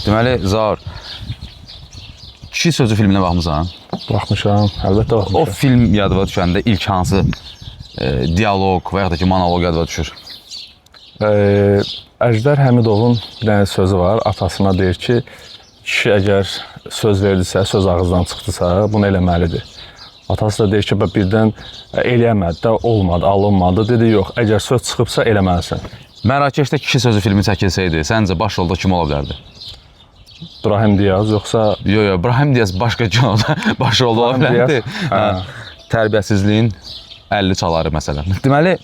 Deməli, Zaur, Kişi Sözü filminə baxmısan? Baxmışam, əlbəttə baxmışam. O film yadıma düşəndə ilk hansı dialoq və ya da ki, monoloq yadıma düşür? Əjdər Həmidovun bir dənə sözü var. Atasına deyir ki, kişi əgər söz verdisə, söz ağızdan çıxdısa, bunu eləməlidir. Atası da deyir ki, birdən eləyəmədi də, olmadı, alınmadı. Dedi, yox, əgər söz çıxıbsa, eləməlisən. Mərakeşdə Kişi Sözü filmi çəkilsəydi, səncə baş rolda kim ola bilərdi? İbrahim Diyaz, yoxsa... Yox, İbrahim Diyaz başqa kim oldu? Baş rolda ola bilərdi. Tərbiyəsizliyin 50 çaları, məsələn. Deməli,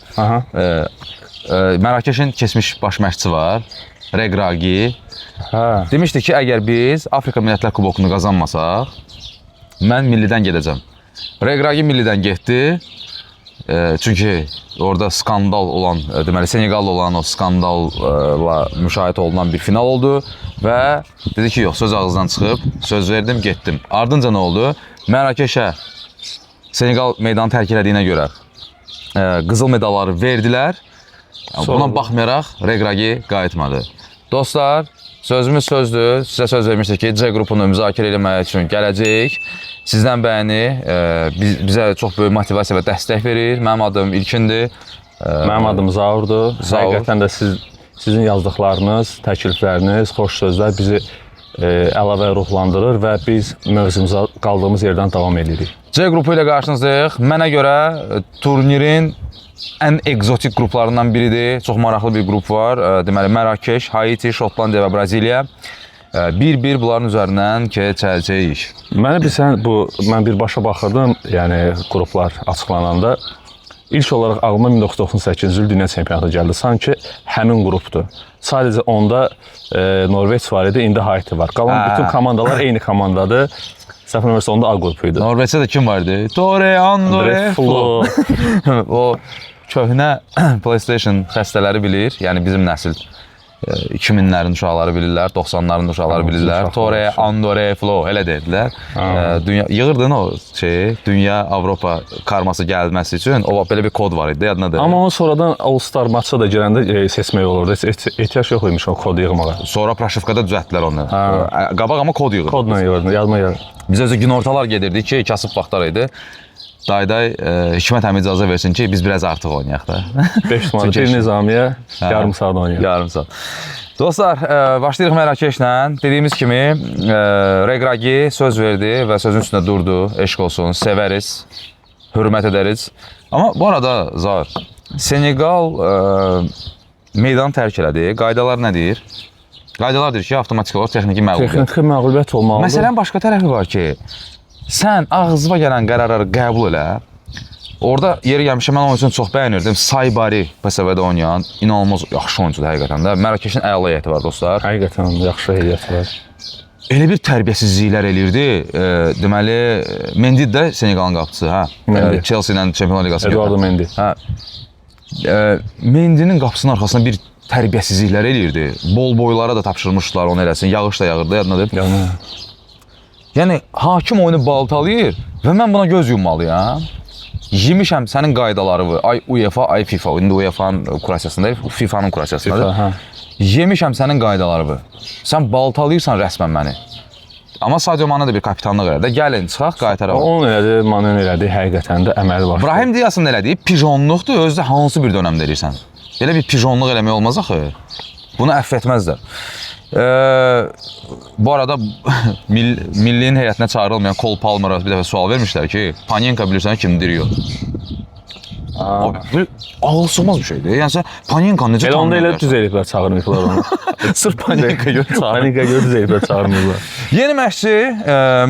Mərakeşin keçmiş baş məşqçisi var, Regragi. Demişdi ki, əgər biz Afrika Millətlər Kubokunu qazanmasaq, mən millidən gedəcəm. Regragi millidən getdi. Çünki orada skandal olan, deməli, Senegal'da olan o skandalla müşahidə olunan bir final oldu və dedi ki, yox, söz ağızdan çıxıb, söz verdim, getdim. Ardınca nə oldu? Mərakeşə Senegal meydanı tərk elədiyinə görə qızıl medalları verdilər. Buna baxmayaraq Regragi qayıtmadı. Dostlar, sözümüz sözdür. Sizə söz vermişdik ki, C qrupunu müzakirə eləmək üçün gələcək. Sizdən bəyəni bizə çox böyük motivasiya və dəstək verir. Mənim adım İlkindir. Mənim adım Zaurdur. Həqiqətən də sizin yazdıqlarınız, təklifləriniz, xoş sözlər bizi əlavə ruhlandırır və biz mövzumuza qaldığımız yerdən davam edirik. C qrupu ilə qarşınızdayıq. Mənə görə turnirin ən egzotik qruplarından biridir. Çox maraqlı bir qrup var. Deməli, Mərakeş, Haiti, Şotlandiya və Braziliya. Bir-bir bunların üzərindən keçəcəyik. Mən birbaşa baxırdım, yəni qruplar açıqlananda. İlk olaraq ağlıma 1998-ci il dünya çempionatı gəldi. Sanki həmin qrupdur. Sadəcə onda Norveç var idi, indi Haiti var. Qalan bütün komandalar eyni komandadır. Səhv eləmirəmsə onda A qrupu idi. Norveçdə də kim vardı? Tore, Andore, Flo. O köhnə PlayStation xəstələri bilir. Yəni bizim nəsil 2000-lərin uşaqları bilirlər, 90-ların uşaqları bilirlər. Tore, Andore, Flo elə dedilər. Yığırdın o Dünya Avropa karması gəlməsi üçün o belə bir kod var idi, yadındadır. Amma onu sonradan All-Star maçda da girəndə seçmək olurdu. Ehtiyac yox imiş o kodu yığmağa. Sonra proşifkada düzəltdilər onu. Qabaq amma kod yığırdı. Kodla yığırdı, yadıma gəlir. Biz özü günortalar gedirdik ki, kasıb vaxtlar idi. Day Hikmət əmi icazə versin ki, biz biraz artıq oynayaq da. 5 manat bir Nizamiyə yarım saat oynayaq. Yarım saat. Dostlar, başlayırıq Mərakeşlə. Dediyimiz kimi, Regragi söz verdi və sözün üstündə durdu. Eşq olsun, sevəriz, hörmət edəriz. Amma bu arada, Zahir, Senegal meydanı tərk elədi. Qaydalar nə deyir? Qaydalar deyir ki, avtomatik olaraq texniki məğlubiyyət. Texniki məğlubiyyət olmalıdır. Məsələn, başqa tərəfi var ki, sən ağzıma gələn qərarları qəbul elə. Orada yeri gəlmişə mən onun üçün çox bəyənirdim. Saybari PSV-də oynayan inanılmaz yaxşı oyuncudur həqiqətən də. Mərakeşin əla heyəti var, dostlar. Həqiqətən yaxşı heyəti var. Elə bir tərbiyəsizliklər eləyirdi. Deməli, Mendy də Senegalın qapıçısı, hə? Chelsea ilə Çempionlar Liqasına Eduardo Mendy. Hə. Mendy'nin qapısının arxasında bir tərbiyəsizliklər eləyirdi. Bol boylara da tapşırmışlar onu eləsin. Yağış da yağırdı, yadındadır. Yəni, hakim oyunu baltalayır və mən buna göz yummalıyam. Yemişəm sənin qaydaları, ay UEFA, ay FIFA, indi UEFA'nın kurasiyasındayıq, FIFA'nın kurasiyasındadır. Yemişəm sənin qaydaları. Sən baltalayırsan rəsmən məni. Amma Sadio Mane də bir kapitanlıq elədi. Gəlin, çıxaq, qaytaraq. Onun elədi, Mane'nin elədi, həqiqətən də əməli var. İbrahim Diyaz'ın elədiyi pijonluqdur, özdə hansı bir dönəmdə eləyirsən? Belə bir pijonluq eləmək olmaz axı. Bunu əff etməzlər. Bu arada millinin heyətinə çağırılmayan Cole Palmer'a bir dəfə sual vermişlər ki, Panenka bilirsən kimdir, yox. Ağılsızmaz bir şeydir. Yəni sən Panenkanı necə tanımırlar? Elə onda elə düz eləyiblər, çağırmayıblar onu. Sırf Panenka görə çağırmırlar. Panenka görə düz eləyiblər, çağırmırlar. Yeni məşqçi,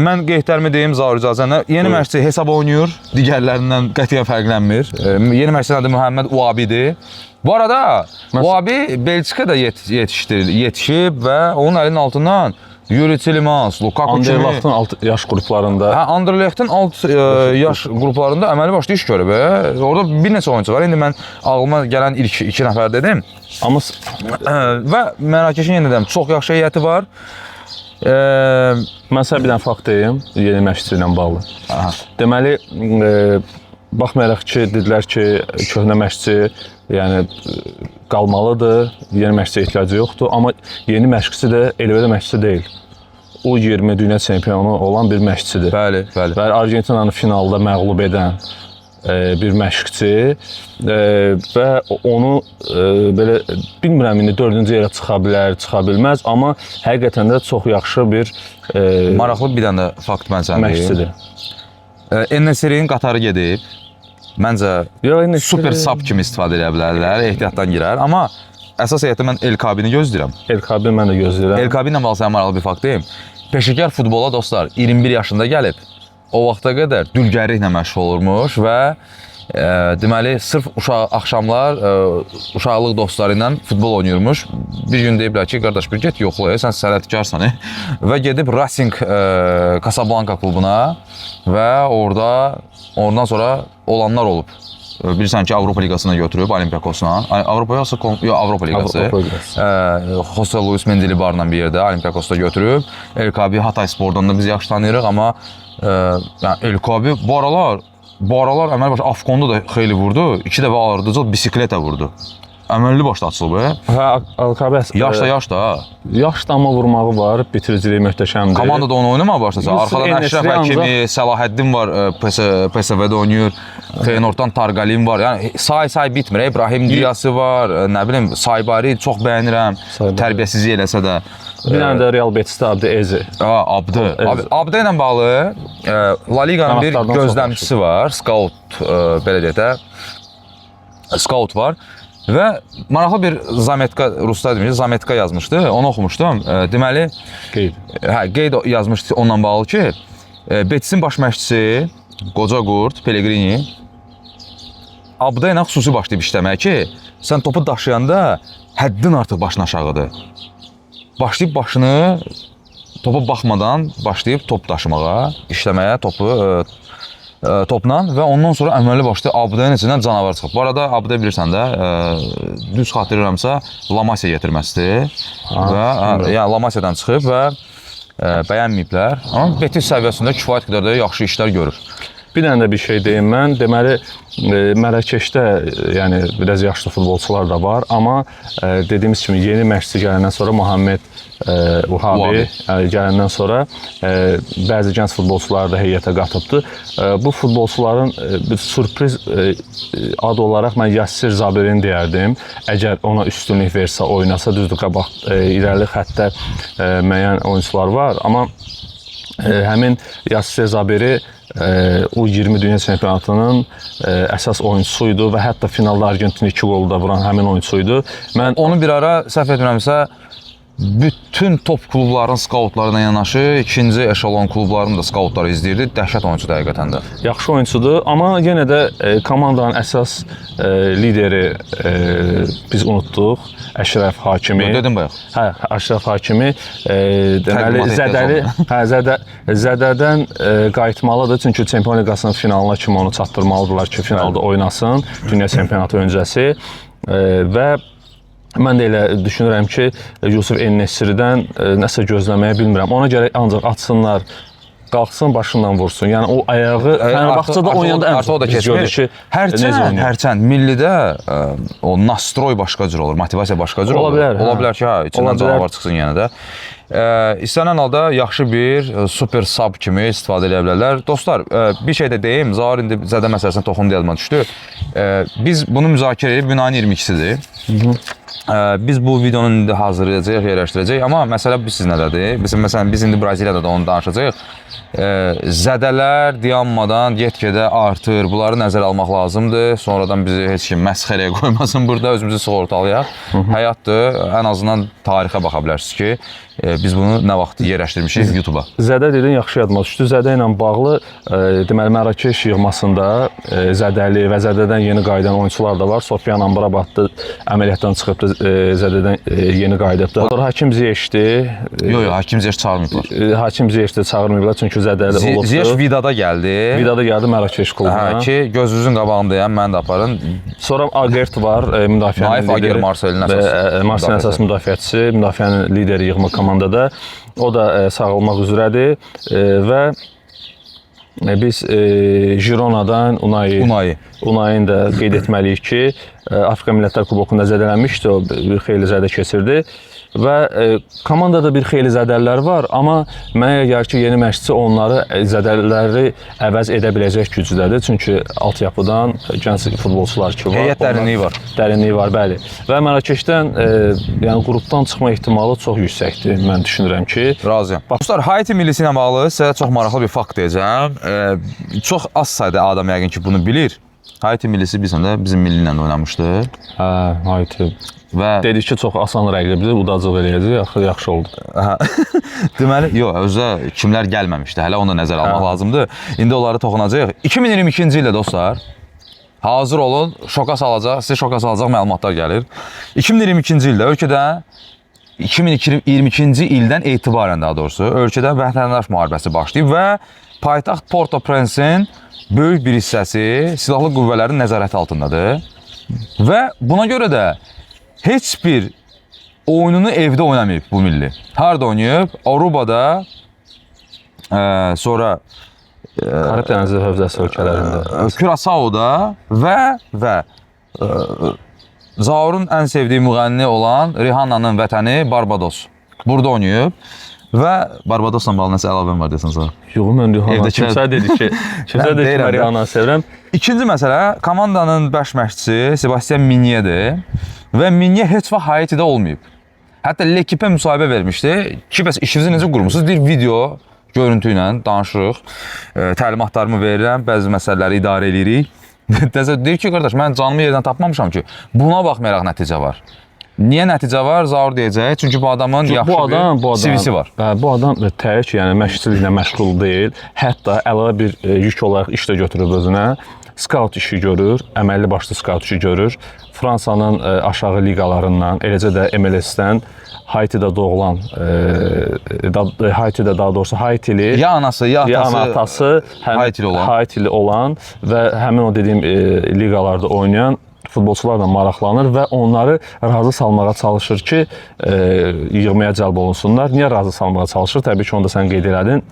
mən qeydlərimi deyim Zaur icazənlə. Yeni məşqçi hesab oynayır, digərlərindən qətiyyən fərqlənmir. Yeni məşqçinin adı Muhammed Ouabi'dir. Bu arada Ouabi Belçikada yetişib və onun əlinin altından Yuri Tillemans, Lukaku kimi... Anderlecht'in alt yaş qruplarında... Anderlecht'in alt yaş qruplarında əməli başlı iş görüb. Orada bir neçə oyuncu var. İndi mən ağlıma gələn ilk 2 nəfər dedim. Amma... Və Mərakeşin yenə deyəm, çox yaxşı heyəti var. Mən sənə bir dənə fakt deyim, yeni məşqçi ilə bağlı. Deməli, baxmayaraq ki, dedilər ki, köhnə məşqçi yəni qalmalıdır, yeni məşqçiyə ehtiyacı yoxdur, amma yeni məşqçi də elə də məşqçi deyil. U20 dünya çempionu olan bir məşqçidir. Bəli, bəli. Və Argentinanı finalda məğlub edən bir məşqçi və onu belə bilmirəm indi 4-cü yerə çıxa bilər, çıxa bilməz, amma həqiqətən də çox yaxşı bir Maraqlı bir dənə fakt mən sənə məşqçidir. En-Nesyri'nin qatarı gedib. Məncə super sub kimi istifadə edə bilərlər, ehtiyatdan girər. Amma əsas heyətdə mən El-Kabini gözləyirəm. El-Kabi mən də gözləyirəm. El-Kabi ilə bağlı sənə maraqlı bir fakt deyim. Peşəkar futbola dostlar 21 yaşında gəlib. O vaxta qədər dülgərliklə məşğul olurmuş və deməli sırf axşamlar uşaqlıq dostları ilə futbol oynayırmış. Bir gün deyiblər ki, qardaş bir get yoxla, sən sənətkarsan və gedib Racing Casablanca klubuna və oradan sonra olanlar olub. Bilirsən ki, Avropa Liqasına götürüb Olympiakosla. Avropa Liqası. Jose Luis Mendilibarla bir yerdə Olympiakosda götürüb. El-Kabi Hatay Spor'dan da biz yaxşı tanıyırıq, amma yəni El-Kabi bu aralar əməli başda Afkonda da xeyli vurdu. 2 dəfə ağırdıcıl bisikletə vurdu. Əməlli başda açılıb. Hə, El-Kabi yaş da. Yaş da amma vurmağı var, bitiriciliyi möhtəşəmdir. Komanda da onu oynamağa başladı. Arxadan Əşrəf Həkimi, Səlahəddin var, PSV-də oynayır. Feyenoorddan Tarqalin var. Yəni say bitmir. İbrahim Diyası var, nə bilim, Saybari çox bəyənirəm. Tərbiyəsizlik eləsə də. Bir dənə də Real Betisdə Abdi Ezi. Abdi ilə bağlı La Liqanın bir gözləmçisi var, scout belə deyək də. Scout var. Və maraqlı bir Zametka, ruslar demişdi, Zametka yazmışdı, onu oxumuşdum. Deməli, qeyd yazmışdı onunla bağlı ki, Betisin baş məşqçisi, qoca qurd, Pellegrini, Abda ilə xüsusi başlayıb işləməyə ki, sən topu daşıyanda həddin artıq başın aşağıdır. Başlayıb başını, topa baxmadan başlayıb top daşımağa, işləməyə topla və ondan sonra əməli başlayıb Abdənin içindən canavar çıxıb. Bu arada Abdə bilirsən də, düz xatırlayıramsa La Masia gətirməsidir və La Masiadan çıxıb və bəyənməyiblər. Amma Betis səviyyəsində kifayət qədər də yaxşı işlər görür. Bir dənə də bir şey deyim mən. Deməli, Mərəkəşdə yəni biraz yaşlı futbolçular da var, amma dediyimiz kimi yeni məşqçi gələndən sonra Muhammed Uhabi gələndən sonra bəzi gənc futbolçuları da heyətə qatıbdı. Bu futbolçuların bir sürpriz ad olaraq mən Yassir Zabirin deyərdim. Əgər ona üstünlük versə, oynasa, düzdür, qabaq irəli xəttdə müəyyən oyunçular var, amma həmin Yassir Zabiri U20 dünya çempionatının əsas oyuncusuydu və hətta finalda Argentina 2 qolu da vuran həmin oyuncusuydu. Mən onu bir ara səhv etmirəmsə bütün top klubların skautlarına yanaşı ikinci eşelon klubların da skautları izləyirdi. Dəhşət oyuncudur həqiqətən də. Yaxşı oyuncudur, amma yenə də komandanın əsas lideri biz unutduq. Əşrəf Hakimi. Dedim bayaq. Hə, Əşrəf Hakimi deməli Zədədən qayıtmalıdır. Çünki Çempion Liqasının finalına kimi onu çatdırmalıdırlar ki, finalda oynasın dünya çempionatı öncəsi və mən də elə düşünürəm ki, Yusuf En-Nesyridən nəsə gözləməyə bilmirəm. Ona görə ancaq açsınlar, qalxsın, başından vursun. Yəni o ayağı Fənərbağçada oynayanda ən çox biz görürük ki, hərçənd millidə o nastroy başqa cür olur, motivasiya başqa cür olur. Ola bilər ki, içindən canavar çıxsın yenə də. İstənilən halda yaxşı bir super sub kimi istifadə edə bilərlər. Dostlar, bir şey də deyim, Zaur indi zədə məsələsinə toxundu yadıma düşdü. Biz bunu müzakirə edib, günayın 22-sidir. Biz bu videonu indi hazırlayacağıq, yerləşdirəcəyik, amma məsələ siz nədədir? Məsələn, biz indi Braziliyada da onu danışacağıq. Zədələr dayanmadan get-gedə artır, bunları nəzərə almaq lazımdır. Sonradan bizi heç kim məsxərəyə qoymasın burada, özümüzü sığortalayaq. Həyatdır, ən azından tarixə baxa bilərsiniz ki, biz bunu nə vaxt yerləşdirmişik YouTube-a. Zədə dedin, yaxşı yadıma düşdü. Zədə ilə bağlı deməli Mərakeş yığmasında Zədəli və Zədədən yeni qayıdan oyunçular da var. Sofiyan Amrabatlı əməliyyatdan çıxıb Zədədən yeni qayıdıbdı. Sonra Hakim Ziyechdi. Yox, Hakim Ziyech çağırmayıblar. Hakim Ziyechdi çağırmayıblar çünki Zədəli olubdu. Ziyech Vidada gəldi. Vidada gəldi Mərakeş klubuna. Ki, gözünüzün qabağındayam, mən də aparın. Sonra Agert var, müdafiənin lideri. Marselin əsas müdafiəçisi, müdafiənin lideri yığma komandada. O da sağolmaq üzrədir və Biz Gironadan Unayın da qeyd etməliyik ki, Afrika Millətlər Kubokunda zədələnmişdi, o bir xeyli zədə keçirdi və komandada bir xeyli zədəllər var, amma mənə gəlir ki, yeni məşqçi onları zədəlləri əvəz edə biləcək gücdədir, çünki altyapıdan gənc futbolçular ki var. Heyət dərinliyi var. Dərinliyi var, bəli. Və Mərakeşdən yəni qrupdan çıxma ehtimalı çox yüksəkdir, mən düşünürəm ki. Razıyam. Dostlar, Haiti millisi ilə bağlı sizə çox maraqlı bir fakt deyəcəm. Çox az sayda adam yəqin ki, bunu bilir. Haiti millisi bilsən də bizim milli ilə oynamışdı. Hə, Haiti. Və dedik ki, çox asan rəqibdir, udacıq eləyəcək, yaxşı oldu. Deməli, yox, özə kimlər gəlməmişdi, hələ onu da nəzərə almaq lazımdır. İndi onları toxunacağıq. 2022-ci ildə dostlar, hazır olun, şoka salacaq, sizə şoka salacaq məlumatlar gəlir. 2022-ci ildə ölkədə 2022-ci ildən etibarən daha doğrusu ölkədə vətəndaş müharibəsi başlayıb və paytaxt Port-au-Prince'in böyük bir hissəsi silahlı qüvvələrin nəzarəti altındadır. Və buna görə də heç bir oyununu evdə oynamayıb bu milli. Harada oynayıb? Arubada, sonra Karib dənizi hövzəsi ölkələrində, Kürasaoda və Zaurun ən sevdiyi müğənni olan Rihanna'nın vətəni Barbados. Burada oynayıb və Barbadosla bağlı nəsə əlavəm var desən sonra. Yox, mən Rihanna kimsə dedi ki, Rihanna sevirəm. İkinci məsələ, komandanın baş məşqçisi Sebastian Minye'dir və Minye heç vaxt Haitidə olmayıb. Hətta L'Equipe müsahibə vermişdi ki, bəs işinizi necə qurmusunuz? Bir video görüntü ilə danışırıq, təlimatlarımı verirəm, bəzi məsələləri idarə edirik. Deyir ki, qardaş, mən canımı yerdən tapmamışam ki, buna baxmayaraq nəticə var. Niyə nəticə var? Zaur deyəcək. Çünki bu adamın yaxşı bir CV-si var. Bu adam tək ki, yəni məşqçiliklə məşğul deyil, hətta əlavə bir yük olaraq iş də götürüb özünə. Scout işi görür, əməlli başlı scout işi görür. Fransanın aşağı liqalarından, eləcə də MLS-dən Haitidə doğulan, Haitidə daha doğrusu Haitili, ya anası, ya atası Haitili olan və həmin o dediyim liqalarda oynayan futbolçularla maraqlanır və onları razı salmağa çalışır ki, yığmaya cəlb olunsunlar. Niyə razı salmağa çalışır? Təbii ki, onu da sən qeyd elədin.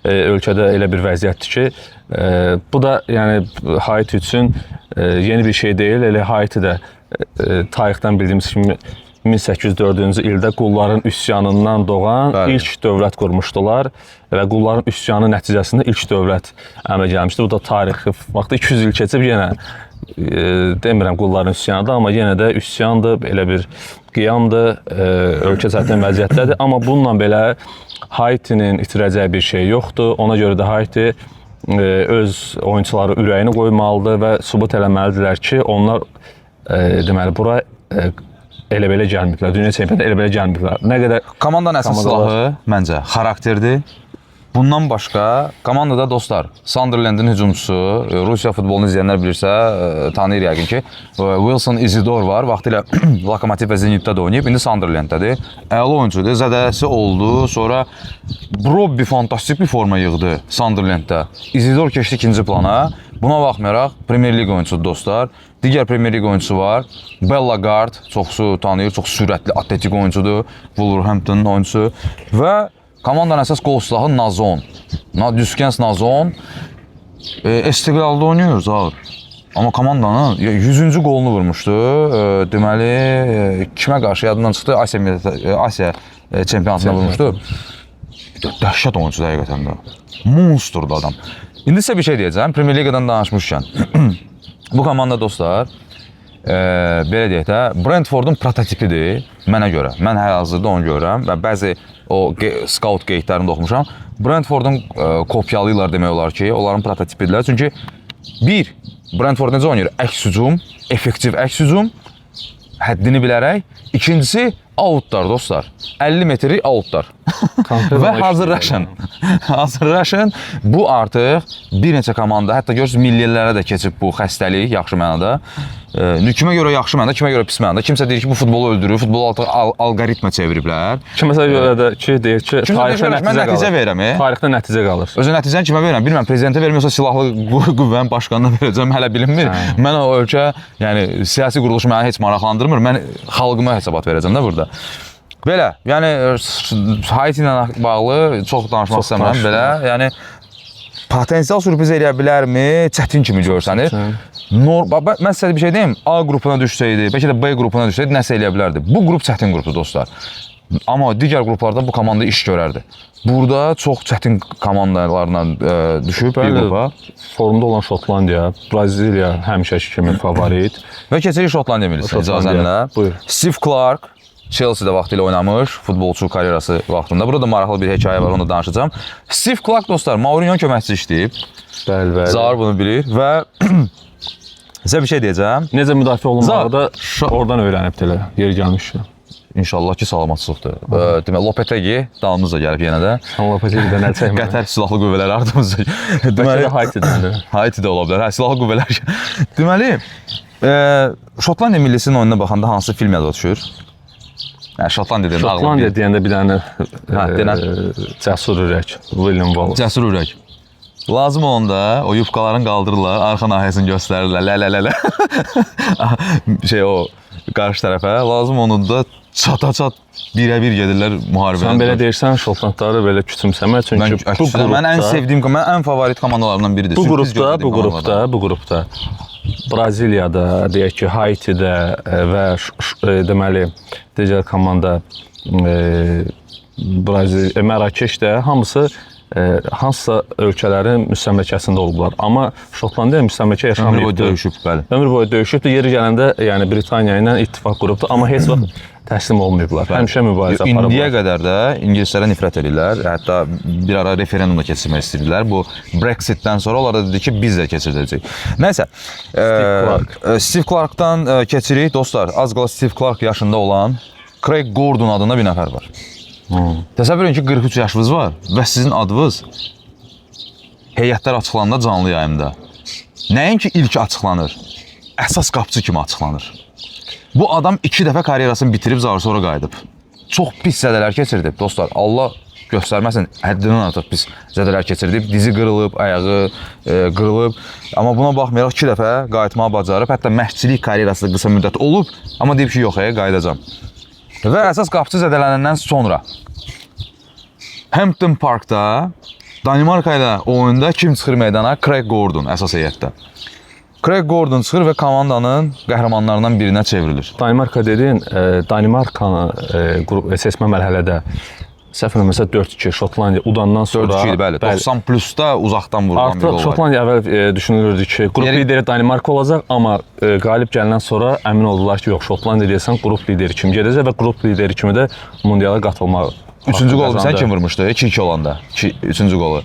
Ölkədə elə bir vəziyyətdir ki, bu da yəni Haiti üçün yeni bir şey deyil. Elə Haitidə tarixdən bildiyimiz kimi 1804-cü ildə qulların üsyanından doğan ilk dövlət qurmuşdular və qulların üsyanı nəticəsində ilk dövlət əmələ gəlmişdi. Bu da tarixi vaxtı 200 il keçib yenə demirəm qulların üsyanıdır, amma yenə də üsyandır, elə bir qiyamdır, ölkə çətin vəziyyətdədir. Amma bununla belə Haitinin itirəcəyi bir şey yoxdur. Ona görə də Haiti öz oyunçuları ürəyini qoymalıdır və sübut eləməlidirlər ki, onlar deməli bura elə belə gəlməyiblər. Dünya çempionatına elə belə gəlməyiblər. Nə qədər komandanın əsas silahı məncə xarakterdir. Bundan başqa komandada dostlar, Sunderland'ın hücumçusu, Rusiya futbolunu izləyənlər bilirsə, tanıyır yəqin ki, Wilson Izidor var. Vaxtilə Lokomotiv və Zenitdə də oynayıb, indi Sunderland'dadır. Əla oyuncudur, zədəsi oldu. Sonra Brobby fantastik bir forma yığdı Sunderland'da. Izidor keçdi ikinci plana. Buna baxmayaraq Premier Lig oyuncusudur dostlar. Digər Premier Lig oyuncusu var. Bellagard, çoxsu tanıyır, çox sürətli atletik oyuncudur. Wolverhampton'un oyuncusu və komandanın əsas qol silahı Nazon. Düzkəns Nazon istiqlalda oynayır Zaur. Amma komandanın 100-cü qolunu vurmuşdu. Deməli, kimə qarşı yadından çıxdı? Asiya çempionatına vurmuşdu. Dəhşət oyuncudur həqiqətən də. Monsterdur adam. İndi sizə bir şey deyəcəm. Premier Ligadan danışmışkən. Bu komanda dostlar, belə deyək də, Brentfordun prototipidir mənə görə. Mən hal-hazırda onu görürəm və bəzi o scout qeydlərini də oxumuşam. Brentfordun kopyalıylar demək olar ki, onların prototipidirlər. Çünki bir, Brentford necə oynayır? Əks hücum, effektiv əks hücum, həddini bilərək. İkincisi, outlar dostlar. 50 metri outlar. Və hazırlaşın. Hazırlaşın. Bu artıq bir neçə komanda, hətta görürsünüz millilərə də keçib bu xəstəlik, yaxşı mənada. Kimə görə yaxşı mənada, kimə görə pis mənada. Kimsə deyir ki, bu futbolu öldürür, futbolu artıq alqoritmə çeviriblər. Kiməsə görə də ki, deyir ki, tarixdə nəticə verirəm. Tarixdə nəticə qalır. Özü nəticəni kimə verirəm? Bilmirəm, prezidentə vermə, yoxsa silahlı qüvvənin başqanına verəcəm, hələ bilinmir. Mən o ölkə, yəni siyasi quruluş məni heç maraqlandırmır. Mən xalqıma hesabat verəcəm də burada. Belə, yəni Haiti ilə bağlı çox danışmaq istəmirəm belə. Yəni potensial sürpriz eləyə bilərmi? Çətin kimi görsənir. Mən sizə bir şey deyim, A qrupuna düşsəydi, bəlkə də B qrupuna düşsəydi, nəsə eləyə bilərdi. Bu qrup çətin qrupdur dostlar. Amma digər qruplarda bu komanda iş görərdi. Burada çox çətin komandalarla düşüb bir qrupa. Formda olan Şotlandiya, Braziliya həmişəki kimi favorit. Və keçirik Şotlandiya millisi icazənlə. Steve Clark Chelsea-də vaxtilə oynamış, futbolçu karyerası vaxtında. Burada da maraqlı bir hekayə var, onu da danışacağım. Steve Clark dostlar, Mourinho köməkçisi işləyib. Bəli. Zahar bunu bilir və sizə bir şey deyəcəm. Necə müdafiə olunmağı da oradan öyrənib elə, yeri gəlmiş. İnşallah ki, salamatçılıqdır. Demək, Lopetegi dalımızda gəlib yenə də. Lopetegi'də nə çəkmə? Qətər silahlı qüvvələri ardımızda. Deməli, Haiti'dən. Haiti də ola bilər. Silahlı qüvvələr. Deməli, Şotlandiya millisinin oyununa baxanda hansı film yada düşür? Şotlandiya deyəndə ağlı Şotlandiya deyəndə bir dənə Cəsur Ürək, William Wallace. Cəsur Ürək. Lazım olanda o yufqaların qaldırırlar, arxa nahiyəsini göstərirlər, lə. O qarşı tərəfə. Lazım onun da çata-çat birə-bir gedirlər müharibəyə. Sən belə deyirsən, Şotlandları belə küçümsəmə, çünki bu qrupda... Mən ən sevdiyim, mən ən favorit komandalarımdan biridir. Bu qrupda Braziliyada, deyək ki, Haiti'də və deməli, digər komanda Mərakeşdə hamısı hansısa ölkələrin müstəmləkəsində olublar. Amma Şotlandiya müstəmləkə yaşamayıbdır. Ömür boyu döyüşüb, bəli. Ömür boyu döyüşübdür. Yeri gələndə yəni Britaniya ilə ittifaq qurubdur, amma heç vaxt təslim olmayıblar. Həmişə mübarizə aparıblar. İndiyə qədər də İngilislərə nifrət edirlər. Hətta bir ara referendumda keçirmək istəyirdilər. Bu Brexitdən sonra onlar da dedi ki, biz də keçirdəcəyik. Nəysə, Steve Clark'dan keçirik. Dostlar, az qala Steve Clark yaşında olan Craig Gordon adında bir nəfər var. Təsəvvür edin ki, 43 yaşınız var və sizin adınız heyətlər açıqlananda canlı yayımda. Nəinki ilk açıqlanır, əsas qapıcı kimi açıqlanır. Bu adam 2 dəfə karyerasını bitirib, sonra qayıdıb. Çox pis zədələr keçirdib, dostlar. Allah göstərməsin, həddindən artıq pis zədələr keçirdib. Dizi qırılıb, ayağı qırılıb. Amma buna baxmayaraq 2 dəfə qayıtmağı bacarıb. Hətta məşqçilik karyerası da qısa müddət olub. Amma deyib ki, yox, qayıdacam. Və əsas qapıcı zədələnəndən sonra Hampton Parkda Danimarka ilə oyunda kim çıxır meydana? Craig Gordon əsas heyətdə. Craig Gordon çıxır və komandanın qəhrəmanlarından birinə çevrilir. Danimarka dedin, Danimarkanı seçmə mərhələdə səhv eləmirəmsə 4-2 Şotlandiya udandan sonra 4-2 idi, bəli. 90 plusda uzaqdan vurulan bir gol var. Artıq Şotlandiya əvvəl düşünülürdü ki, qrup lideri Danimarka olacaq, amma qalib gəlindən sonra əmin oldular ki, yox, Şotlandiya deyəsən qrup lideri kimi gedəcək və qrup lideri kimi də mundiala qatılmaq. Üçüncü qolu sən kim vurmuşdu? 2-2 olanda. Üçüncü qolu.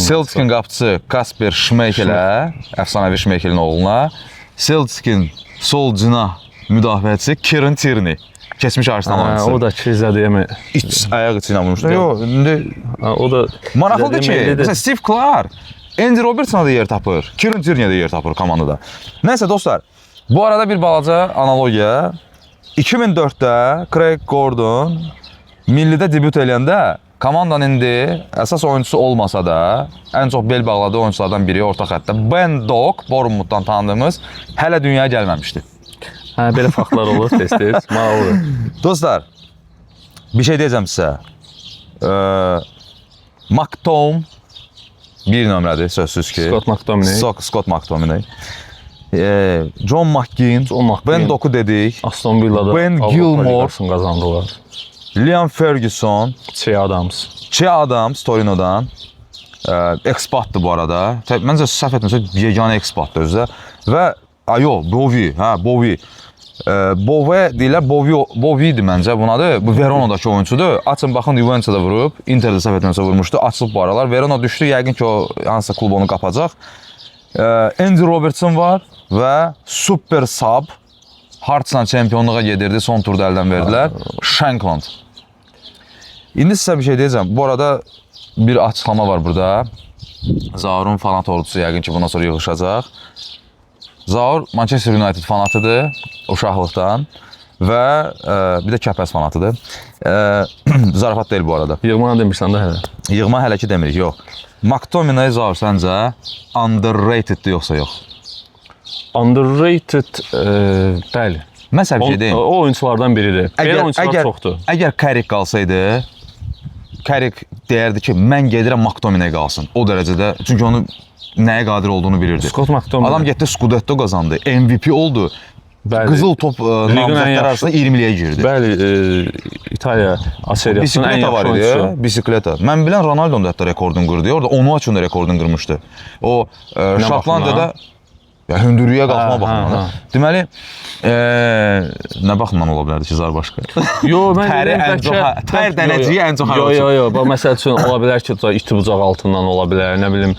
Celtic'in qapıcısı Kasper Schmeichel'ə, əfsanəvi Schmeichel'in oğluna, Celtic'in sol cinah müdafiəçisi Kieran Tierney. Keçmiş Arsenal oyuncusu. O da Zədiyəmi ayaq içi ilə vurmuşdu. Yox, indi o da maraqlıdır ki, məsələn Steve Clark Andy Robertsona da yer tapır, Kieran Tierney də yer tapır komandada. Nəysə dostlar, bu arada bir balaca analogiya. 2004-də Craig Gordon millidə debüt eləyəndə komandanın indi əsas oyuncusu olmasa da ən çox bel bağladığı oyunculardan biri orta xəttdə Ben Doak, Bournemouthdan tanıdığımız hələ dünyaya gəlməmişdi. Hə, belə faktlar olur, tez-tez. Maraqlıdır. Dostlar, bir şey deyəcəm sizə. McTominay bir nömrədir, sözsüz ki. Scott McTominay. John McGinn, Ben Doak'u dedik. Aston Villa'da Ben Gilmore qazandılar. Liam Ferguson, Che Adams Torino'dan. Expatdır bu arada. Məncə səhv etmirəmsə yeganə expatdır özü də. Və Bowie. Bowie deyirlər, Bowie'dir məncə bunadır. Bu Verona'dakı oyuncudur. Açın baxın, Juventus'a da vurub, Inter'də səhv etmirəmsə vurmuşdu. Açılıb bu aralar. Verona düşdü, yəqin ki o hansısa klub onu qapacaq. Andy Robertson var və super sub Hearts'la çempionluğa gedirdi, son turda əldən verdilər. Shankland. İndi sizə bir şey deyəcəm. Bu arada bir açıqlama var burada. Zaur'un fanat ordusu yəqin ki bundan sonra yığışacaq. Zaur Manchester United fanatıdır uşaqlıqdan və bir də Kəpəz fanatıdır. Zarafat deyil bu arada. Yığma demirsən də hələ. Yığma hələ ki demirik, yox. McTominay Zaur səncə underrateddir yoxsa yox? Underrated, bəli. Məsəl bir şey deyim. O oyunculardan biridir. Belə oyuncular çoxdur. Əgər Carrick qalsaydı, Carrick deyərdi ki, mən gedirəm McTominay qalsın. O dərəcədə, çünki onu nəyə qadir olduğunu bilirdi. Scott McTominay. Adam getdi Scudetto qazandı, MVP oldu. Bəli. Qızıl top namizədlər arasında 20-liyə girdi. Bəli, İtaliya A seriyasının ən Bisikleta var yaxşı idi, oyunçusu. bisikleta. Mən bilən Ronaldo'nun da hətta rekordunu qırdı. Orada onu açın da rekordunu qırmışdı. O Şotlandiyada hündürlüyə qalxma baxımından. Deməli, nə baxımdan ola bilərdi ki, zar başqa? Yox, mən tər dənəciyi ən çox haracaq. Yox, bax məsəl üçün ola bilər ki, iti bucaq altından ola bilər, nə bilim.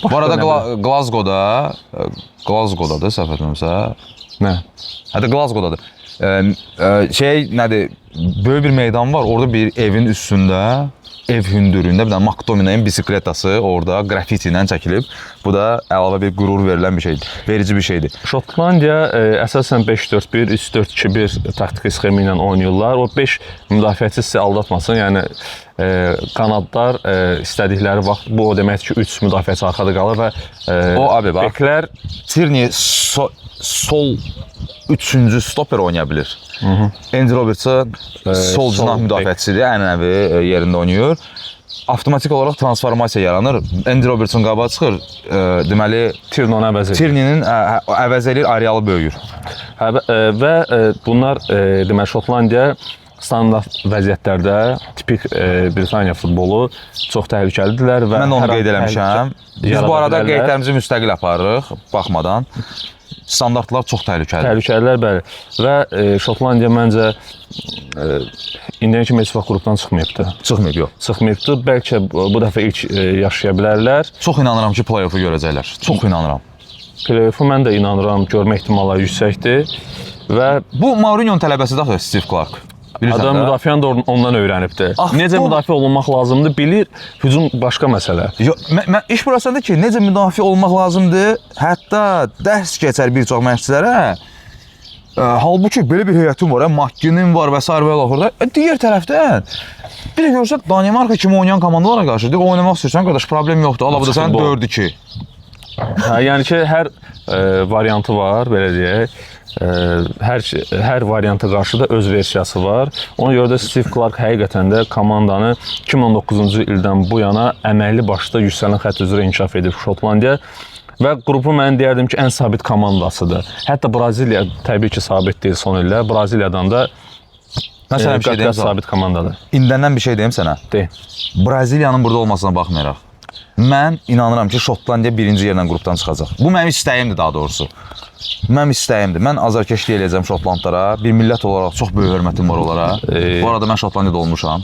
Bu arada Glasgow-dadır, səhv etmirəmsə. Nə? Hətta Glasgow-dadır. Şey nədir? Böyük bir meydan var. Orada bir evin üstündə, ev hündürlüyündə bir dənə McTominay'ın bisikletası orada qrafiti ilə çəkilib. Bu da əlavə bir qürur verilən bir şeydir. Verici bir şeydir. Şotlandiya əsasən 5-4-1, 3-4-2-1 taktiki sxemi ilə oynayırlar. O 5 müdafiəçi sizi aldatmasın. Yəni qanadlar istədikləri vaxt bu o deməkdir ki, 3 müdafiəçi arxada qalır və o abi bax. Beklər Tierney sol 3-cü stoper oynaya bilir. Andy Robertson sol cinah müdafiəçisidir, ənənəvi yerində oynayır. Avtomatik olaraq transformasiya yaranır. Andy Robertson qabağa çıxır, deməli Tierney-ni əvəz edir. Tierney-nin əvəz edir, arealı böyüyür. Və bunlar deməli Şotlandiya standart vəziyyətlərdə tipik Britaniya futbolu çox təhlükəlidirlər və mən onu qeyd eləmişəm. Biz bu arada qeydlərimizi müstəqil aparırıq, baxmadan. Standartlar çox təhlükəlidir. Təhlükəlilər, bəli. Və Şotlandiya məncə indiyə kimi heç vaxt qrupdan çıxmayıbdı. Çıxmayıb, yox. Çıxmayıbdı. Bəlkə bu dəfə ilk yaşaya bilərlər. Çox inanıram ki, play-offu görəcəklər. Çox inanıram. Play-offu mən də inanıram, görmə ehtimalları yüksəkdir. Və bu Mourinho'nun tələbəsidir axı Steve Clark. Adam müdafiəni də ondan öyrənibdi. Necə müdafiə olunmaq lazımdır, bilir. Hücum başqa məsələ. Mən iş burasındadır ki, necə müdafiə olmaq lazımdır, hətta dərs keçər bir çox məşqçilərə. Halbuki belə bir heyətim var, Makinin var və s. və axırda. Digər tərəfdən bir də görsən Danimarka kimi oynayan komandalara qarşı deyir, oynamaq istəyirsən, qardaş, problem yoxdur. Allah bu da sənin 4-2. Yəni ki, hər variantı var, belə deyək. Hər varianta qarşı da öz versiyası var. Ona görə də Steve Clark həqiqətən də komandanı 2019-cu ildən bu yana əməlli başda yüksələn xətt üzrə inkişaf edib Şotlandiya və qrupu mən deyərdim ki, ən sabit komandasıdır. Hətta Braziliya təbii ki, sabit deyil son illər. Braziliyadan da mən sənə bir şey deyim, sabit komandadır. İndəndən bir şey deyim sənə. Deyim. Braziliyanın burada olmasına baxmayaraq, mən inanıram ki, Şotlandiya birinci yerlə qrupdan çıxacaq. Bu mənim istəyimdir daha doğrusu. Mənim istəyimdir. Mən azarkeşlik eləyəcəm Şotlandlara. Bir millət olaraq çox böyük hörmətim var onlara. Bu arada mən Şotlandiyada olmuşam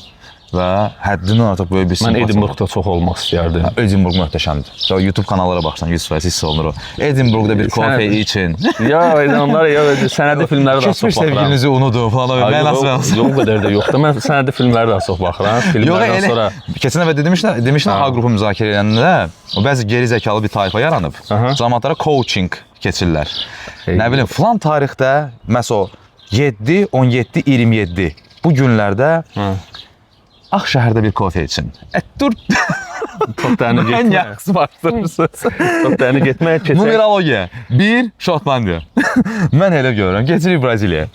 və həddindən artıq böyük bir simpatiya. Mən Edinburghda çox olmaq istəyərdim. Edinburgh möhtəşəmdir. YouTube kanallara baxsan 100% hiss olunur o. Edinburghda bir kofe için. Ya, onlar sənədi filmləri daha çox baxıram. Keçmiş sevgilinizi unudun falan öyle. Mən nasıl? Yox, qədər də yoxdur. Mən sənədi filmləri daha çox baxıram. Filmlərdən sonra keçən dəfə demişlər A qrupu müzakirə edəndə o bəzi geri zəkalı bir tayfa yaranıb. Cəmaətlərə coaching keçirlər. Nə bilim, filan tarixdə məsəl o 7, 17, 27 bu günlərdə Ağşəhərdə bir kofe için. Dur. Toplarını getmək. Ən yaxşısı başlayırsınız. Toplarını getmək, keçək. Numerologiya. 1. Şotlandiya. Mən elə görürəm. Keçirik Braziliya.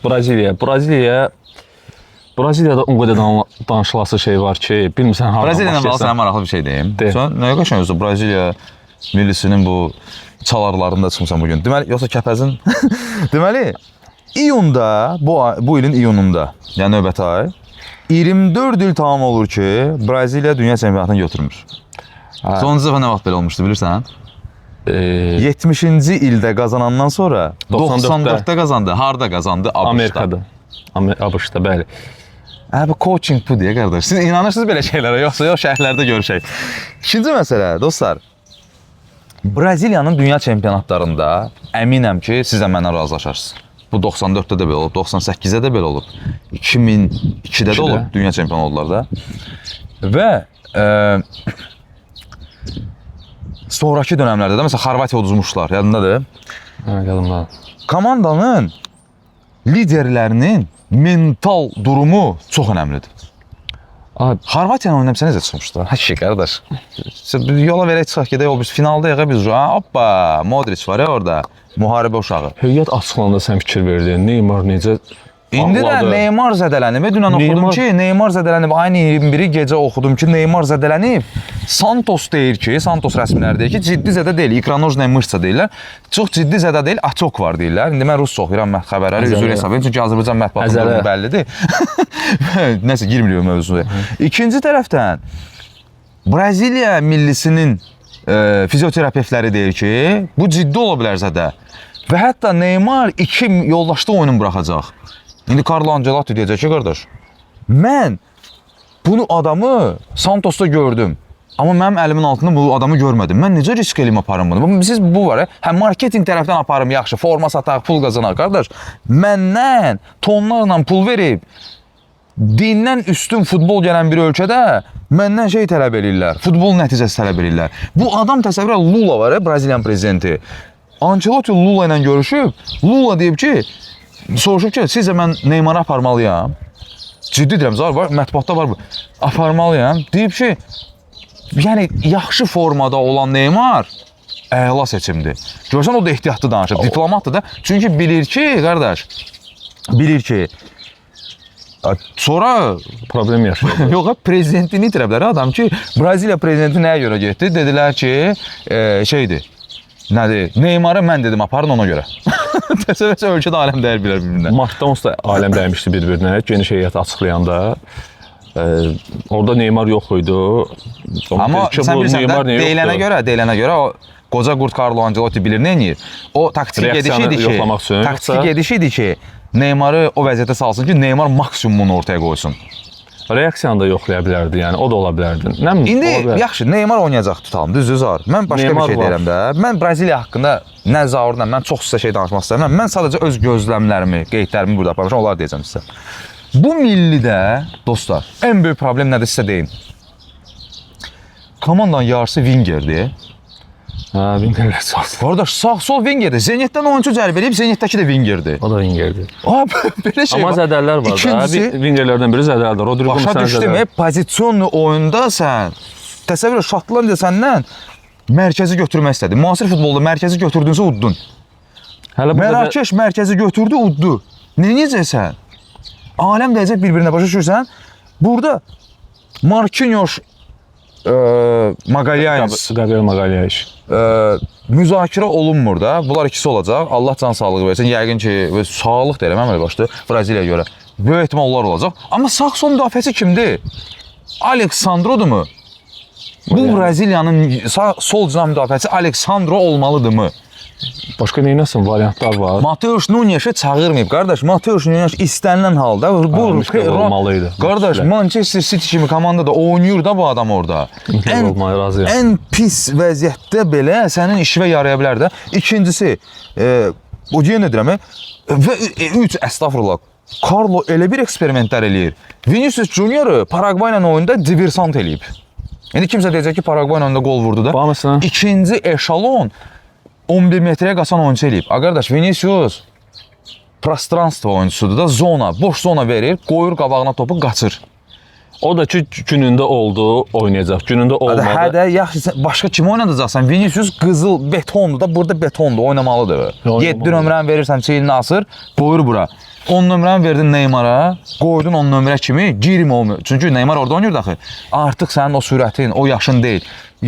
Braziliyada o qədər danışılası şey var ki, bilmirsən hardan başlayırsan. Braziliya ilə bağlı sənə maraqlı bir şey deyim. Sən nəyə qaşınıyorsun? Braziliya millisinin bu çalarlarında çıxmışsan bugün. Deməli, yoxsa kəpəzin? Deməli, iyunda, bu ilin iyununda, yəni növbəti ay, 24 il tamam olur ki, Braziliya dünya çempionatını götürmür. Sonuncu dəfə nə vaxt belə olmuşdu, bilirsən? 70-ci ildə qazanandan sonra 94-də qazandı. Harda qazandı? Amerikada. ABŞ-da, bəli. Bu coaching bu deyə, qardaş. Siz inanırsınız belə şeylərə, yoxsa yox şərhlərdə görüşək. İkinci məsələ, dostlar. Braziliyanın dünya çempionatlarında əminəm ki, siz də mənə razılaşarsınız. Bu 94-də də belə olub, 98-də də belə olub, 2002-də də olub, dünya çempionu oldular da. Və sonraki dönəmlərdə də, məsələn, Xorvatiya uduzmuşlar, yadındadır. Yadımda. Komandanın liderlərinin mental durumu çox önəmlidir. Xorvatiyanı oynamsa necə çıxmışlar? Həşi, qardaş. Yola verək çıxaq gedək, biz finaldayıq, biz hoppa, Modric var ya orada. Müharibə uşağı. Heyət açıqlanda sən fikir verdin. Neymar necə İndi də ağladı. Neymar zədələnib. Dünən oxudum ki, Neymar zədələnib. Aynı 21-i gecə oxudum ki, Neymar zədələnib. Santos deyir ki, Santos rəsmiləri deyir ki, ciddi zədə deyil. İkranojная mышца deyirlər. Çox ciddi zədə deyil, açok var deyirlər. İndi mən rus oxuyuram xəbərləri, üzr hesab edirəm. Çünki Azərbaycan mətbuatında bəllidir. Nəsə girmirik mövzuya. İkinci tərəfdən Braziliya millisinin fizioterapevtləri deyir ki, bu ciddi ola bilər zədə. Və hətta Neymar 2 yoldaşlı oyunu buraxacaq. İndi Carlo Ancelotti deyəcək ki, qardaş, mən bunu adamı Santos'ta gördüm. Amma mənim əlimin altında bu adamı görmədim. Mən necə risk eləyim aparım bunu? Siz bu var, hə marketinq tərəfdən aparım, yaxşı, forma sataq, pul qazanaq, qardaş. Məndən tonlarla pul verib, dindən üstün futbol gələn bir ölkədə məndən şey tələb eləyirlər, futbol nəticəsi tələb eləyirlər. Bu adam təsəvvür elə Lula var, Braziliyan prezidenti. Ancelotti Lula ilə görüşüb, Lula deyib ki, soruşub ki, sizcə mən Neymarı aparmalıyam. Ciddi deyirəm, var, mətbuatda var bu. Aparmalıyam. Deyib ki, yəni yaxşı formada olan Neymar əla seçimdir. Görsən o da ehtiyatlı danışır, diplomatdır da. Çünki bilir ki, qardaş, bilir ki, sonra problem yaşayır. yox, prezidentini itirəblər adam ki, Braziliya prezidenti nəyə görə getdi? Dedilər ki, şeydir. Nədir? Neymarı mən dedim aparın ona görə. Təsəvvürsə ölkədə aləm dəyər bilər bir-birindən. Martda onsuz da aləm dəymişdi bir-birinə. Geniş heyət açıqlayanda. Orada Neymar yox idi. Amma sən bilirsən də, deyilənə görə o qoca qurd Carlo Ancelotti bilir nə edir? O taktik gedişi idi ki, Neymarı o vəziyyətə salsın ki, Neymar maksimumunu ortaya qoysun. Reaksiyanı da yoxlaya bilərdi, yəni o da ola bilərdi. İndi yaxşı, Neymar oynayacaq tutalım, düzdür Zar. Mən başqa bir şey deyirəm də. Mən Braziliya haqqında nə Zaurla, mən çox sizə şey danışmaq istəyirəm. Mən sadəcə öz gözləmlərimi, qeydlərimi burada aparmışam, onları deyəcəm sizə. Bu millidə, dostlar, ən böyük problem nədir sizə deyim. Komandanın yarısı wingerdir. Wingerlər sağ-sol. Qardaş, sağ-sol wingerdir. Zenitdən oyuncu cəlb edib, Zenitdəki də wingerdir. O da wingerdir. Belə şey var. Amma zədəllər var da. Wingerlərdən biri zədəldir. Rodrigo başa düşdüm, pozisyonlu oyunda sən, təsəvvür et, Şotlandiya səndən mərkəzi götürmək istədi. Müasir futbolda mərkəzi götürdünsə uddun. Mərakeş mərkəzi götürdü, uddu. Necəsən? Aləm dəyəcək bir-birinə, başa düşürsən? Burada Marquinhos, Magalhães, Gabriel Magalhães müzakirə olunmur da. Bunlar ikisi olacaq. Allah can sağlığı versin. Yəqin ki, sağlıq deyirəm əməli başda Braziliyaya görə. Böyük ehtimallar olacaq. Amma sağ son müdafiəçi kimdir? Alexandrodurmu? Bu Braziliyanın sol cinah müdafiəçisi Alexandro olmalıdırmı? Başqa neynəsin variantlar var. Mateus Nunes'i çağırmayıb, qardaş. Mateus Nunes istənilən halda olmalıydı. Qardaş, Manchester City kimi komandada oynayır da bu adam orada. Ən pis vəziyyətdə belə sənin işivə yaraya bilər də. İkincisi, o yenə deyirəm, və 3 əstəğfurullah. Carlo elə bir eksperimentlər eləyir. Vinicius Junior Paragvay ilə oyunda diversant eləyib. İndi kimsə deyəcək ki, Paragvay ilə oyunda gol vurdu da. İkinci eşalon 11 metrəyə qaçan oyuncu eləyib. Qardaş, Vinicius prostranstvo oyuncusudur da, zona, boş zona verir, qoyur qabağına topu, qaçır. O da ki, günündə oldu, oynayacaq. Günündə olmadı. Hədə, yaxşı, başqa kimi oynadacaqsan? Vinicius qızıl betondur da, burada betondur, oynamalıdır. 7 nömrəni verirsən, çiylini asır, qoyur bura. 10 nömrəni verdin Neymara, qoydun 10 nömrə kimi, girmə olmuyor. Çünki Neymar orada oynayır daxı. Artıq sənin o sürətin, o yaşın deyil.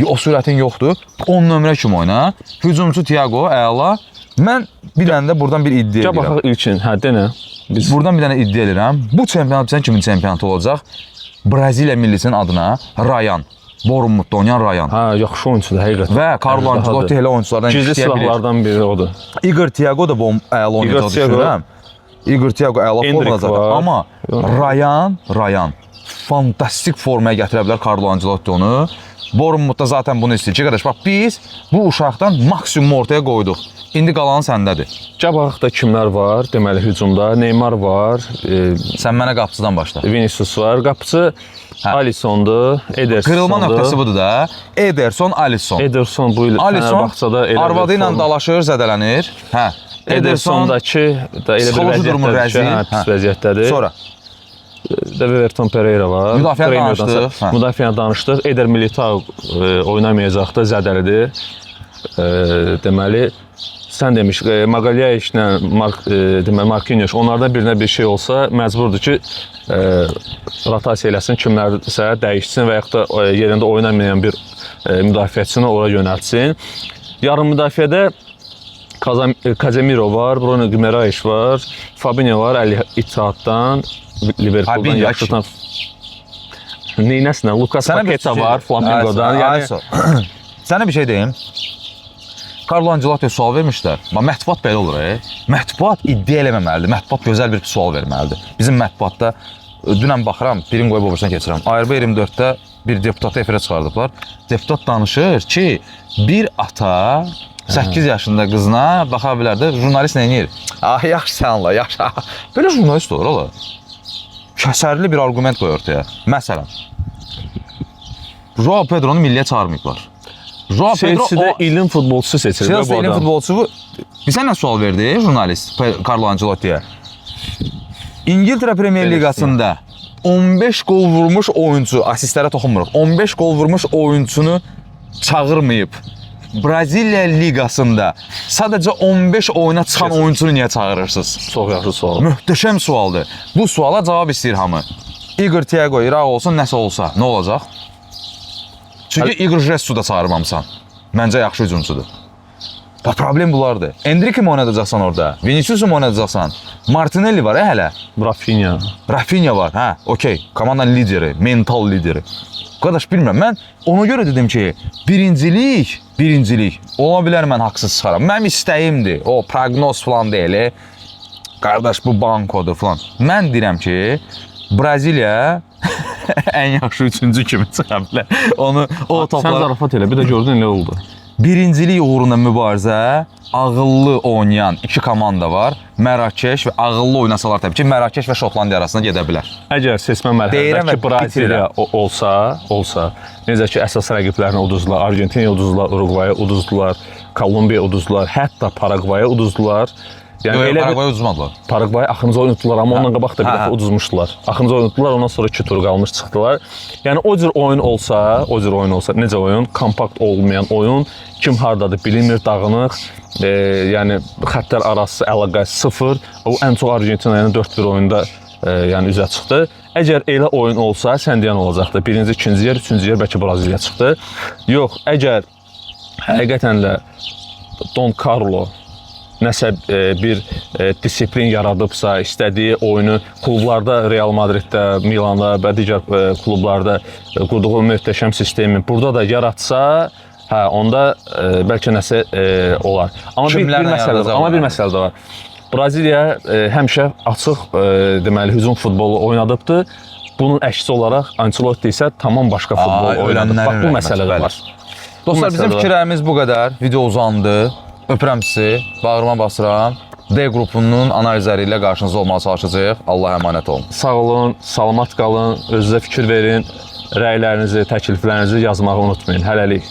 O sürətin yoxdur. 10 nömrə kimi oyna. Hücumçu Thiago, əla. Mən bir dənə də buradan bir iddia edirəm. Baxaq ilkin, denə. Buradan bir dənə iddia edirəm. Bu çempionat bizən kimin çempionatı olacaq? Braziliya millisinin adına Ryan. Bournemouthda oynayan Ryan. Yaxşı oyuncudur, həqiqətən. Və Carlo Ancelotti elə oyunculardan gizli silahlardan biri odur. Igor Thiago da bu əla oynayacaq düşünürəm. Igor Thiago əla formada zaten. Amma Ryan fantastik formaya gətirə bilər Carlo Ancelotti onu. Bournemouthda zaten bunu istəyir ki, qardaş, bax biz bu uşaqdan maksimum ortaya qoyduq. İndi qalanı səndədir. Qabaqda kimlər var? Deməli, hücumda Neymar var. Sən mənə qapıcıdan başla. Vinicius var. Qapıcı Alissondur, Edersondur. Qırılma nöqtəsi budur da. Ederson, Alisson. Ederson bu il Fenerbahçədə elə arvadı ilə dalaşır, zədələnir. Edersondakı da elə bir vəziyyətdədir. Pis vəziyyətdədir. Sonra Everton Pereira var. Müdafiə danışdıq. Eder Militao oynamayacaqdır, zədəlidir. Deməli, sən demiş, Magalhaeslə Marquinhos onlardan birinə bir şey olsa, məcburdur ki, rotasiya eləsin, kimlərsə dəyişsin və yaxud da yerində oynamayan bir müdafiəçisini ora yönəltsin. Yarım müdafiədə Casemiro var, Bruno Guimaraes var, Fabinho var, İttihatdan, Liverpooldan yaxşıdan. Neynəsinə? Lucas Paqueta var, Flamengo'dan. Yəni Sənə bir şey deyim. Carlo Ancelotti'yə sual vermişlər. Mətbuat belə olur. Mətbuat iddia eləməməlidir. Mətbuat gözəl bir sual verməlidir. Bizim mətbuatda dünən baxıram, birin qoyub obursuna keçirəm. ARB 24-də bir deputatı efirə çıxardıblar. Deputat danışır ki, bir ata 8 yaşında qızına baxa bilər də, jurnalist nə edir? Ah, yaxşı sənlə, yaxşı. Belə jurnalist olur, ola. Kəsərli bir arqument qoy ortaya. Məsələn, Joao Pedro'nu milliyə çağırmayıblar. Joao Pedro Chelsea'də ilin futbolçusu seçilib. Chelsea ilin futbolçusu. Bizə nə sual verdi jurnalist Carlo Ancelotti'yə? İngiltərə Premier Liqasında 15 qol vurmuş oyuncu, asistlərə toxunmuruq, 15 qol vurmuş oyuncunu çağırmayıb. Braziliya Liqasında sadəcə 15 oyuna çıxan oyuncunu niyə çağırırsınız? Çox yaxşı sual. Möhtəşəm sualdır. Bu suala cavab istəyir hamı. Igor Thiago İraq olsun, nəsə olsa, nə olacaq? Çünki Igor Jesus da çağırmamısan. Məncə yaxşı hücumçudur. Problem bunlardır. Enrique mi oynadacaqsan orada? Vinicius mu oynadacaqsan? Martinelli var hələ. Rafinha var, hə, okey. Komandanın lideri, mental lideri. Qardaş, bilmirəm, mən ona görə dedim ki, birincilik. Ola bilər mən haqsız çıxaram. Mənim istəyimdir, o proqnoz falan deyil. Qardaş, bu bankodur falan. Mən deyirəm ki, Braziliya ən yaxşı üçüncü kimi çıxa bilər. O toplar... Sən zarafat elə, bir də gördün nə oldu? Birincilik uğruna mübarizə, ağıllı oynayan iki komanda var. Mərakeş və ağıllı oynasalar təbii ki, Mərakeş və Şotlandiya arasında gedə bilər. Əgər seçmə mərhələdəki Braziliya olsa, necə ki, əsas rəqiblərini uduzdular, Argentiniya uduzdular, Uruguaya uduzdular, Kolumbiya uduzdular, hətta Paragvaya uduzdular. Yəni Paragvaya uduzmadılar. Paragvaya axırıncı oyun utdular, amma ondan qabaq da bir dəfə uduzmuşdular. Axırıncı oyun utdular, ondan sonra 2 tur qalmış çıxdılar. Yəni o cür oyun olsa, necə oyun? Kompakt olmayan oyun, kim hardadır bilinmir, dağınıq. Yəni xəttlər arası əlaqə 0. O ən çox Argentina ilə 4-1 oyunda yəni üzə çıxdı. Əgər elə oyun olsa, sən deyən olacaqdı. Birinci, ikinci yer, üçüncü yer bəlkə Braziliya çıxdı. Yox, əgər həqiqətən də Don Carlo nəsə bir disiplin yaradıbsa, istədiyi oyunu klublarda, Real Madriddə, Milanda və digər klublarda qurduğu möhtəşəm sistemi burada da yaratsa, onda bəlkə nəsə olar. Amma bir məsələ də var. Braziliya həmişə açıq deməli hücum futbolu oynadıbdı. Bunun əksi olaraq Ancelotti isə tamam başqa futbol oynadı. Bax, bu məsələ də var. Dostlar, bizim fikirlərimiz bu qədər. Video uzandı. Öpürəm sizi, bağrıma basıram. D qrupunun analizləri ilə qarşınızda olmağa çalışacağıq. Allah əmanət olun. Sağ olun, salamat qalın, özünüzə fikir verin, rəylərinizi, təkliflərinizi yazmağı unutmayın. Hələlik.